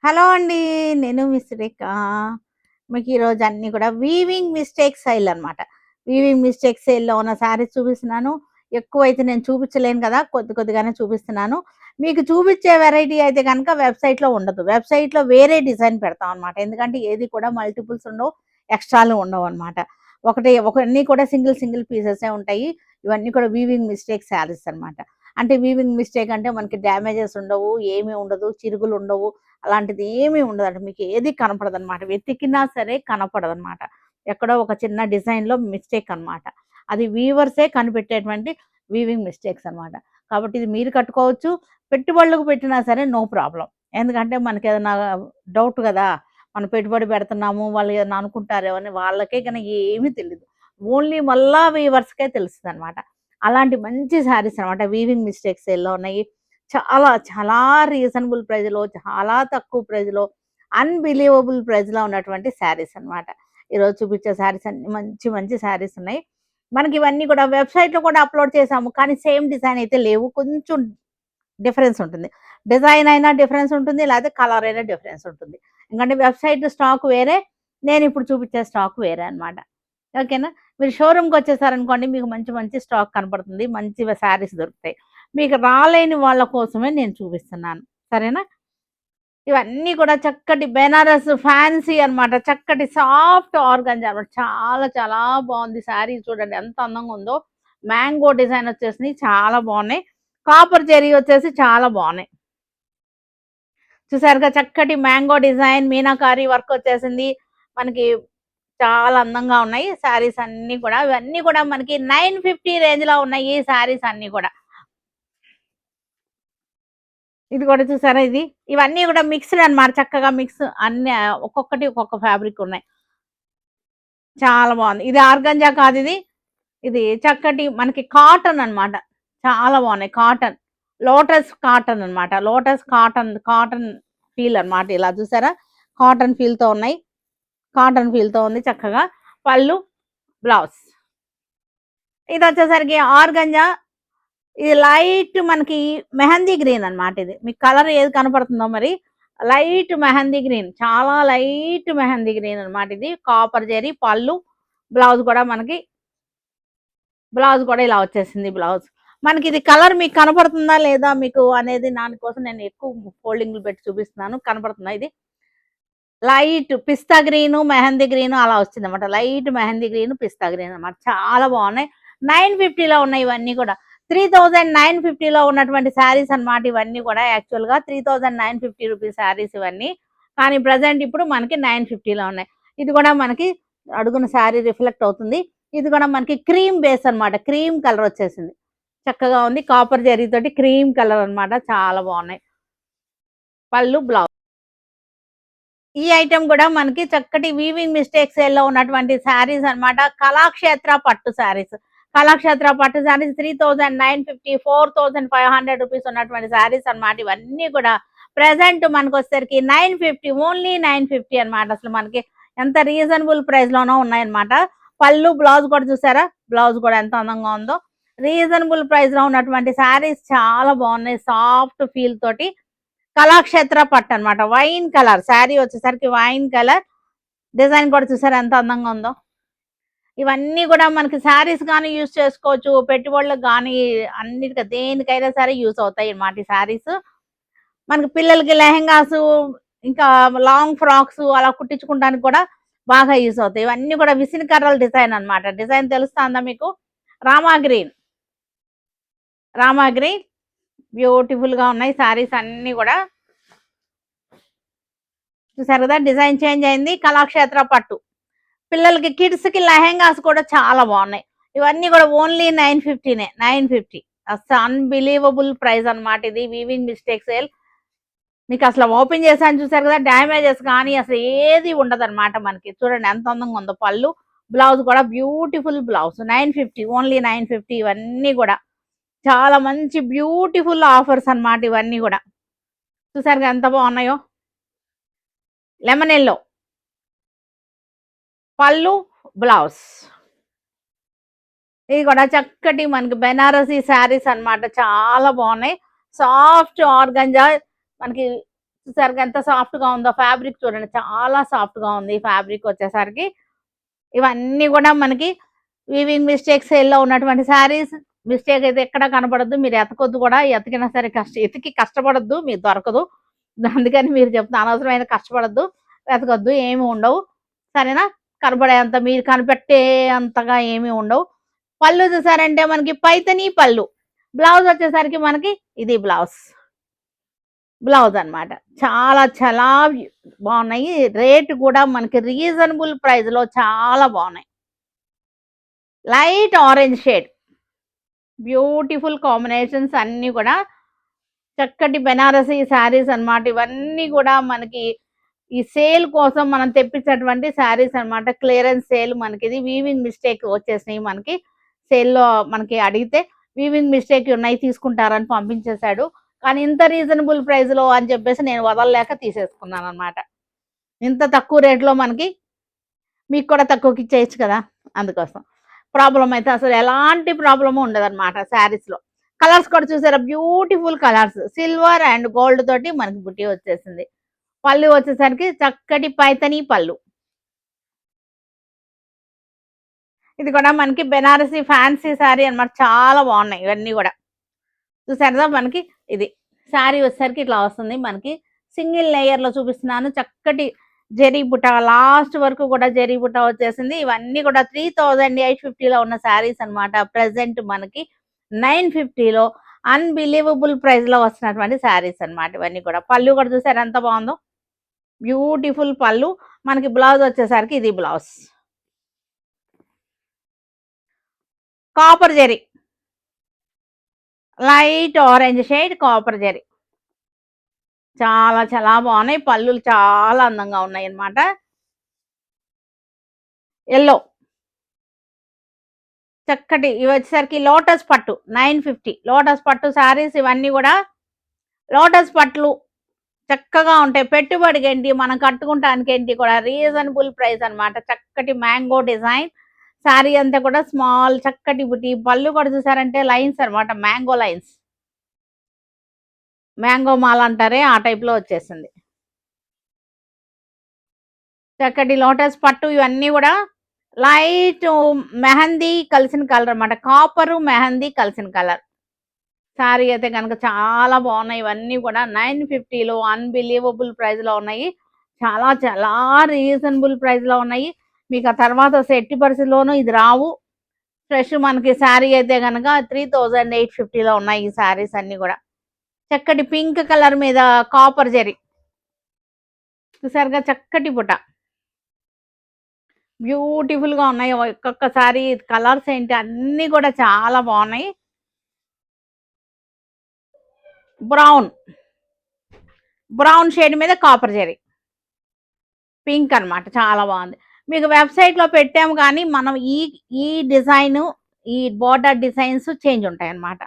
Hello అండి. నేను miss రేఖ. మీకు ఈరోజు అన్నీ కూడా వీవింగ్ మిస్టేక్ సేల్ అనమాట. వీవింగ్ మిస్టేక్ సేల్‌లో ఉన్న శారీస్ చూపిస్తున్నాను. ఎక్కువైతే నేను చూపించలేను కదా! కొద్ది కొద్దిగానే చూపిస్తున్నాను. మీకు చూపించే వెరైటీ అయితే గనక వెబ్‌సైట్‌లో ఉండదు. వెబ్‌సైట్‌లో వేరే డిజైన్ పెడతాం అనమాట. ఎందుకంటే ఏది కూడా మల్టిపుల్స్ ఉండవు. ఎక్స్‌ట్రాలు ఉండవనమాట. అన్నీ కూడా సింగిల్ సింగిల్ పీసెసే ఉంటాయి. ఇవన్నీ కూడా వీవింగ్ మిస్టేక్ శారీస్ అనమాట. అంటే వీవింగ్ మిస్టేక్ అంటే మనకి డ్యామేజెస్ ఉండవు. ఏమీ ఉండదు. చిరుగులు ఉండవు. అలాంటిది ఏమీ ఉండదండి. మీకు ఏది కనపడదనమాట. వెతికినా సరే కనపడదనమాట. ఎక్కడో ఒక చిన్న డిజైన్‌లో మిస్టేక్ అనమాట. అది వీవర్సే కనిపెట్టేటువంటి వీవింగ్ మిస్టేక్స్ అనమాట. కాబట్టి ఇది మీరు కట్టుకోవచ్చు. పెట్టుబడులకు పెట్టినా సరే నో ప్రాబ్లమ్. ఎందుకంటే మనకేదన్నా డౌట్ గదా! మనం పెట్టుబడి పెడుతున్నాము. వాళ్ళు ఏదన్నా అనుకుంటారేమో అని వాళ్ళకే గనక ఏమీ తెలీదు. ఓన్లీ మల్లా వీవర్స్‌కే తెలుస్తదనమాట. అలాంటి మంచి శారీస్ అనమాట. వీవింగ్ మిస్టేక్స్ సేల్‌లో ఉన్నాయి. చాలా, చాలా రీజనబుల్ ప్రైస్‌లో, చాలా తక్కువ ప్రైస్‌లో, అన్‌బిలీవబుల్ ప్రైస్‌లో ఉన్నటువంటి శారీస్ అన్నమాట. ఈరోజు చూపించే శారీస్ అన్నీ మంచి, మంచి శారీస్ ఉన్నాయి. మనకి ఇవన్నీ కూడా వెబ్‌సైట్‌లో కూడా అప్‌లోడ్ చేసాము. కానీ సేమ్ డిజైన్ అయితే లేవు. కొంచెం డిఫరెన్స్ ఉంటుంది. డిజైన్ అయినా డిఫరెన్స్ ఉంటుంది. లేకపోతే కలర్ అయినా డిఫరెన్స్ ఉంటుంది. ఎందుకంటే వెబ్‌సైట్ స్టాక్ వేరే, నేనిప్పుడు చూపించే స్టాక్ వేరే అన్నమాట. ఓకేనా? మీరు షోరూమ్‌కొచ్చేసారనుకోండి మీకు మంచి మంచి స్టాక్ కనపడుతుంది. మంచి శారీస్ దొరుకుతాయి. మీకు రాలేని వాళ్ళ కోసమే నేను చూపిస్తున్నాను. సరేనా? ఇవన్నీ కూడా చక్కటి బెనారస్ ఫ్యాన్సీ అన్నమాట. చక్కటి సాఫ్ట్ ఆర్గాంజా అన్నమాట. చాలా చాలా బావుంది శారీ చూడండి ఎంత అందంగా ఉందో. మ్యాంగో డిజైన్ వచ్చేసినియి చాలా బావున్నాయి. కాపర్ జెరీ వచ్చేసి చాలా బావున్నాయి. చూసారుగా చక్కటి మ్యాంగో డిజైన్ మీనాకారి వర్క్ వచ్చేసింది. మనకి చాలా అందంగా ఉన్నాయి శారీస్ అన్నీ కూడా. ఇవన్నీ కూడా మనకి 950 రేంజ్‌లో ఉన్నాయి ఈ శారీస్ అన్నీ కూడా. ఇది కూడా చూసారా ఇది? ఇవన్నీ కూడా మిక్స్‌డ్ అన్నమాట. చక్కగా మిక్స్ అన్ని ఒక్కొక్కటి ఒక్కొక్క ఫ్యాబ్రిక్ ఉన్నాయి. చాలా బావుంది. ఇది ఆర్గాంజా కాదిది. ఇది చక్కటి మనకి కాటన్ అన్నమాట. చాలా బావున్నాయి. కాటన్. లోటస్ కాటన్ అన్నమాట. లోటస్ కాటన్, కాటన్ ఫీల్ అన్నమాట. ఇలా చూసారా? కాటన్ ఫీల్‌తో ఉన్నాయి. కాటన్ ఫీల్‌తో ఉంది చక్కగా. పళ్ళు, బ్లౌజ్. ఇదొచ్చేసరికి ఆర్గంజా. ఇది లైట్ మనకి మెహందీ గ్రీన్ అన్నమాట ఇది. మీకు కలర్ ఏది కనపడుతుందో మరి. Light mehndi green. చాలా లైట్ మెహందీ గ్రీన్ అన్నమాట ఇది. కాపర్ జెరీ పళ్ళు, బ్లౌజ్ కూడా మనకి బ్లౌజ్ కూడా ఇలా వచ్చేసింది బ్లౌజ్. మనకిది కలర్ మీకు కనపడుతుందా లేదా మీకు అనేది దాని కోసం నేను ఎక్కువ ఫోల్డింగ్‌లు పెట్టి చూపిస్తున్నాను. కనపడుతుందా ఇది? లైట్ పిస్తా గ్రీను, మెహందీ గ్రీను అలా వచ్చిందన్నమాట. లైట్ మెహందీ గ్రీను, పిస్తా గ్రీన్ అన్నమాట. చాలా బావున్నాయి. 950లో ఉన్నాయి ఇవన్నీ కూడా. 3950లో ఉన్నటువంటి శారీస్ అన్నమాట ఇవన్నీ కూడా యాక్చువల్‌గా 3950 రూపీస్ శారీస్ ఇవన్నీ. కానీ ప్రెజెంట్ ఇప్పుడు మనకి 950లో ఉన్నాయి. ఇది కూడా మనకి అడుగున శారీ రిఫ్లెక్ట్ అవుతుంది. ఇది కూడా మనకి క్రీమ్ బేస్ అన్నమాట. క్రీమ్ కలర్ వచ్చేసింది. చక్కగా ఉంది. కాపర్ జరీతోటి క్రీమ్ కలర్ అన్నమాట. చాలా బావున్నాయి. పళ్ళు, బ్లౌజ్. ఈ ఐటెమ్ కూడా మనకి చక్కటి వీవింగ్ మిస్టేక్ సేల్‌లో ఉన్నటువంటి శారీస్ అన్నమాట. కళాక్షేత్ర పట్టు శారీస్. కళాక్షేత్ర పట్టు శారీస్ 3950, 4500 రూపీస్ ఉన్నటువంటి శారీస్ అన్నమాట. ఇవన్నీ కూడా ప్రెజెంట్ మనకొచ్చేసరికి 950 ఓన్లీ 950 అన్నమాట. అసలు మనకి ఎంత రీజనబుల్ ప్రైస్‌లోనో ఉన్నాయన్నమాట. పళ్ళు, బ్లౌజ్ కూడా చూసారా? బ్లౌజ్ కూడా ఎంత అందంగా ఉందో. రీజనబుల్ ప్రైస్‌లో ఉన్నటువంటి శారీస్ చాలా బాగున్నాయి. సాఫ్ట్ ఫీల్ తోటి కళాక్షేత్ర పట్టు అనమాట. వైన్ కలర్ శారీ వచ్చేసరికి వైన్ కలర్. డిజైన్ కూడా చూసారా ఎంత అందంగా ఉందో. ఇవన్నీ కూడా మనకి శారీస్ గాని యూజ్ చేసుకోవచ్చు. పెట్టుబడులకు గాని అన్నిటికి దేనికైనా సరే యూజ్ అవుతాయి అన్నమాట ఈ శారీస్. మనకి పిల్లలకి లెహెంగాసు, ఇంకా లాంగ్ ఫ్రాక్స్ అలా కుట్టించుకోవడానికి కూడా బాగా యూజ్ అవుతాయి. ఇవన్నీ కూడా విసిని కర్రల డిజైన్ అన్నమాట. డిజైన్ తెలుస్తుందా మీకు? రామా గ్రీన్. రామా గ్రీన్ బ్యూటిఫుల్‌గా ఉన్నాయి శారీస్ అన్నీ కూడా. చూసారు కదా! డిజైన్ చేంజ్ అయింది. కళాక్షేత్ర పట్టు. పిల్లలకి కిడ్స్‌కి లెహెంగాస్ కూడా చాలా బాగున్నాయి. ఇవన్నీ కూడా ఓన్లీ 950నే. 950 అస్సలు అన్‌బిలీవబుల్ ప్రైస్ అన్నమాట ఇది. Weaving mistake sale. మీకు అసలు ఓపెన్ చేశాను చూసారు కదా! డ్యామేజెస్ కానీ అసలు ఏది ఉండదన్నమాట మనకి. చూడండి ఎంత అందంగా ఉందో పళ్ళు. బ్లౌజ్ కూడా బ్యూటిఫుల్ బ్లౌజ్. 950 ఓన్లీ 950 ఇవన్నీ కూడా. చాలా మంచి బ్యూటిఫుల్ ఆఫర్స్ అన్నమాట ఇవన్నీ కూడా. చూసారుగా ఎంత బాగున్నాయో. లెమన్ యెల్లో పళ్ళు, బ్లౌజ్. ఇది కూడా చక్కటి మనకి బెనారసీ శారీస్ అన్నమాట. చాలా బాగున్నాయి. సాఫ్ట్ ఆర్గంజా మనకి చూసారుగా ఎంత సాఫ్ట్ గా ఉందో. ఫ్యాబ్రిక్ చూడండి చాలా సాఫ్ట్ గా ఉంది ఫ్యాబ్రిక్ వచ్చేసరికి. ఇవన్నీ కూడా మనకి వీవింగ్ మిస్టేక్ సేల్లో ఉన్నటువంటి శారీస్. మిస్టేక్ అయితే ఎక్కడ కనపడద్దు, మీరు ఎతకొద్దు కూడా. ఎతికినా సరే ఎతికి కష్టపడద్దు, మీకు దొరకదు. అందుకని మీరు చెప్తున్నా, అనవసరమైన కష్టపడద్దు, వెతకొద్దు, ఏమి ఉండవు. సరేనా? కనపడేంత, మీరు కనిపెట్టే అంతగా ఏమి ఉండవు. పళ్ళు చూసారంటే మనకి పైతని పళ్ళు. బ్లౌజ్ వచ్చేసరికి మనకి ఇది బ్లౌజ్ అన్నమాట. చాలా చాలా బాగున్నాయి. రేట్ కూడా మనకి రీజనబుల్ ప్రైస్ లో చాలా బాగున్నాయి. Light orange shade, beautiful combinations అన్ని కూడా చక్కటి బెనారసీ శారీస్ అన్నమాట. ఇవన్నీ కూడా మనకి ఈ సేల్ కోసం మనం తెప్పించినటువంటి శారీస్ అన్నమాట. క్లియరెన్స్ సేల్ మనకి. ఇది వీవింగ్ మిస్టేక్ వచ్చేసినాయి మనకి. సేల్లో మనకి అడిగితే వీవింగ్ మిస్టేక్ ఉన్నాయి తీసుకుంటారని పంపించేశాడు. కానీ ఇంత రీజనబుల్ ప్రైస్ లో అని చెప్పేసి నేను వదలలేక తీసేసుకున్నాను అనమాట. ఇంత తక్కువ రేట్లో మనకి మీకు కూడా తక్కువకి ఇచ్చేయచ్చు కదా, అందుకోసం. ప్రాబ్లం అయితే అసలు ఎలాంటి ప్రాబ్లము ఉండదన్నమాట శారీస్ లో. కలర్స్ కూడా చూసారా, beautiful colours. Silver and gold తోటి మనకి బుట్టి వచ్చేసింది. పళ్ళు వచ్చేసరికి చక్కటి పైతని పళ్ళు. ఇది కూడా మనకి బెనారసీ ఫ్యాన్సీ శారీ అన్నమాట. చాలా బాగున్నాయి ఇవన్నీ కూడా. చూసారా మనకి ఇది శారీ వచ్చేసరికి ఇట్లా వస్తుంది మనకి. సింగిల్ లేయర్ లో చూపిస్తున్నాను. చక్కటి జరీ బుట్ట లాస్ట్ వరకు కూడా జరీ బుట్ట వచ్చేసింది. ఇవన్నీ కూడా 3850లో ఉన్న శారీస్ అన్నమాట. ప్రెసెంట్ మనకి 950లో అన్బిలీవబుల్ ప్రైస్ లో వస్తున్నటువంటి శారీస్ అన్నమాట ఇవన్నీ కూడా. పళ్ళు కూడా చూసారు ఎంత బాగుందో, బ్యూటిఫుల్ పళ్ళు. మనకి బ్లౌజ్ వచ్చేసరికి ఇది blouse copper zari, light orange shade copper zari. చాలా చాలా బాగున్నాయి. పళ్ళులు చాలా అందంగా ఉన్నాయి అన్నమాట. ఎల్లో చక్కటి ఇవి వచ్చేసరికి లోటస్ పట్టు 950. లోటస్ పట్టు శారీస్ ఇవన్నీ కూడా లోటస్ పట్లు చక్కగా ఉంటాయి. పెట్టుబడికి ఏంటి, మనం కట్టుకుంటానికి ఏంటి కూడా రీజనబుల్ ప్రైస్ అన్నమాట. చక్కటి మ్యాంగో డిజైన్ శారీ అంతా కూడా స్మాల్ చక్కటి బుట్టి. పళ్ళు కూడా చూసారంటే లైన్స్ అన్నమాట, మ్యాంగో లైన్స్, మ్యాంగో మాల అంటారే ఆ టైప్ లో వచ్చేసింది. చక్కటి లోటస్ పట్టు. ఇవన్నీ కూడా లైట్ మెహందీ కలిసిన కలర్ అన్నమాట. కాపరు మెహందీ కలిసిన కలర్ శారీ అయితే కనుక చాలా బాగున్నాయి. ఇవన్నీ కూడా 950లో అన్బిలీవబుల్ ప్రైస్ లో ఉన్నాయి. చాలా చాలా రీజనబుల్ ప్రైస్ లో ఉన్నాయి. మీకు ఆ తర్వాత ఎట్టి పరిస్థితిలోనూ ఇది రావు. ఫ్రెష్ మనకి శారీ అయితే కనుక 3850లో ఉన్నాయి ఈ శారీస్ అన్ని కూడా. చక్కటి పింక్ కలర్ మీద కాపర్ జరీ చూసారుగా, చక్కటి పుట, బ్యూటిఫుల్ గా ఉన్నాయి. ఒక్కొక్క శారీ కలర్స్ ఏంటి అన్ని కూడా చాలా బాగున్నాయి. బ్రౌన్ షేడ్ మీద కాపర్ జరీ, పింక్ అన్నమాట. చాలా బాగుంది. మీకు వెబ్సైట్ లో పెట్టాము కానీ మనం ఈ డిజైన్, ఈ బోర్డర్ డిజైన్స్ చేంజ్ ఉంటాయి అన్నమాట.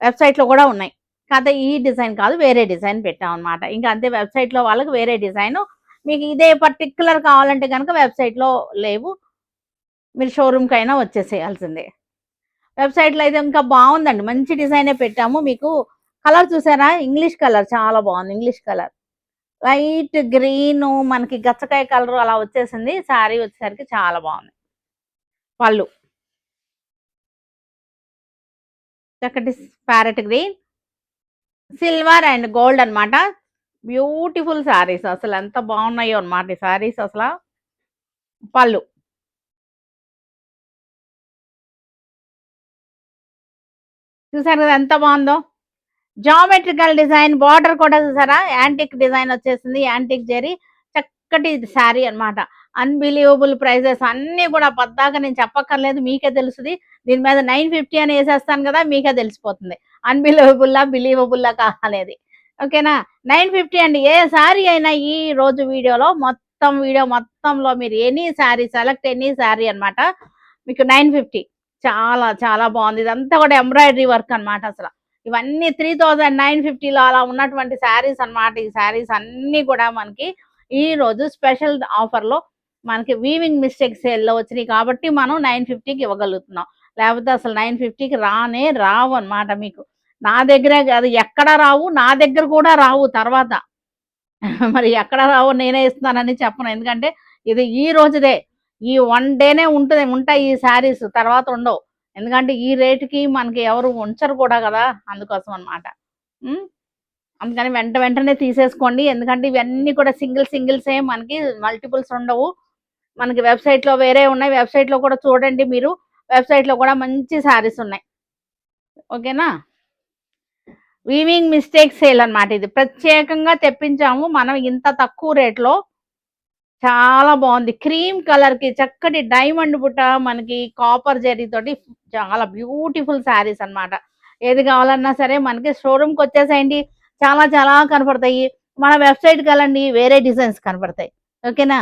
వెబ్సైట్ లో కూడా ఉన్నాయి. కాకపోతే ఈ డిజైన్ కాదు, వేరే డిజైన్ పెట్టాం అనమాట. ఇంకా అంతే, వెబ్సైట్ లో వాళ్ళకి వేరే డిజైన్. మీకు ఇదే పర్టికులర్ కావాలంటే కనుక వెబ్సైట్ లో లేవు, మీరు షోరూమ్ కైనా వచ్చేసేయాల్సిందే. వెబ్సైట్ లో అయితే ఇంకా బాగుందండి, మంచి డిజైనే పెట్టాము. మీకు కలర్ చూసారా, ఇంగ్లీష్ కలర్ చాలా బాగుంది. ఇంగ్లీష్ కలర్ లైట్ గ్రీన్ మనకి గచ్చకాయ కలర్ అలా వచ్చేసింది. శారీ వచ్చేసరికి చాలా బాగుంది. పళ్ళు చక్కటి parrot green, silver and gold అన్నమాట. బ్యూటిఫుల్ శారీస్, అసలు ఎంత బాగున్నాయో అన్నమాట ఈ శారీస్ అసలు. పళ్ళు చూసారు కదా ఎంత బాగుందో, జామెట్రికల్ డిజైన్. బార్డర్ కూడా చూసారా, యాంటిక్ డిజైన్ వచ్చేసింది, యాంటిక్ జరీ. చక్కటి శారీ అన్నమాట. అన్బిలీవబుల్ ప్రైజెస్ అన్ని కూడా పద్దాక నేను చెప్పక్కర్లేదు, మీకే తెలుస్తుంది. దీని మీద 950 అని వేసేస్తాను కదా, మీకే తెలిసిపోతుంది అన్బిలీవబుల్లా బిలీవబుల్లా కాదనేది. ఓకేనా? 950 అండి. ఏ శారీ అయినా ఈ రోజు వీడియో మొత్తంలో మీరు any sari select, any sari అన్నమాట, మీకు 950. చాలా చాలా బాగుంది. ఇదంతా కూడా ఎంబ్రాయిడరీ వర్క్ అన్నమాట. అసలు ఇవన్నీ 3950లో అలా ఉన్నటువంటి శారీస్ అన్నమాట. ఈ శారీస్ అన్ని కూడా మనకి ఈ రోజు స్పెషల్ ఆఫర్ లో మనకి వీవింగ్ మిస్టేక్ సేల్ లో వచ్చినాయి కాబట్టి మనం 950కి ఇవ్వగలుగుతున్నాం. లేకపోతే అసలు 950కి రావు అన్నమాట. మీకు నా దగ్గరే కాదు, ఎక్కడ రావు, నా దగ్గర కూడా రావు తర్వాత. మరి ఎక్కడ రావో నేనే ఇస్తున్నానని చెప్పను. ఎందుకంటే ఇది ఈ రోజుదే. ఈ 1 డేనే ఉంటాయి ఈ శారీస్. తర్వాత ఉండవు. ఎందుకంటే ఈ రేట్‌కి మనకి ఎవరు ఉంచరు కూడా గదా! అందుకోసం అన్నమాట. హ్మ్. అందుకని వెంటనే తీసేసుకోండి. ఎందుకంటే ఇవన్నీ కూడా సింగిల్సే మనకి మల్టిపుల్స్ ఉండవు. మనకి వెబ్‌సైట్‌లో వేరే ఉన్నాయి. వెబ్‌సైట్‌లో కూడా చూడండి మీరు. వెబ్‌సైట్‌లో కూడా మంచి శారీస్ ఉన్నాయి. ఓకేనా? వీవింగ్ మిస్టేక్ సేల్ అన్నమాట ఇది. ప్రత్యేకంగా తెప్పించాము. మనం ఇంత తక్కువ రేట్‌లో చాలా బావుంది. క్రీమ్ కలర్‌కి చక్కటి డైమండ్ బుట్ట మనకి కాపర్ జరీతోటి చాలా బ్యూటిఫుల్ శారీస్ అన్నమాట. ఏది కావాలన్నా సరే మనకి షోరూమ్‌కొచ్చేసేయండి. చాలా చాలా కనపడతాయి. మన వెబ్‌సైట్‌కెళ్ళండి వేరే డిజైన్స్ కనపడతాయి. ఓకేనా?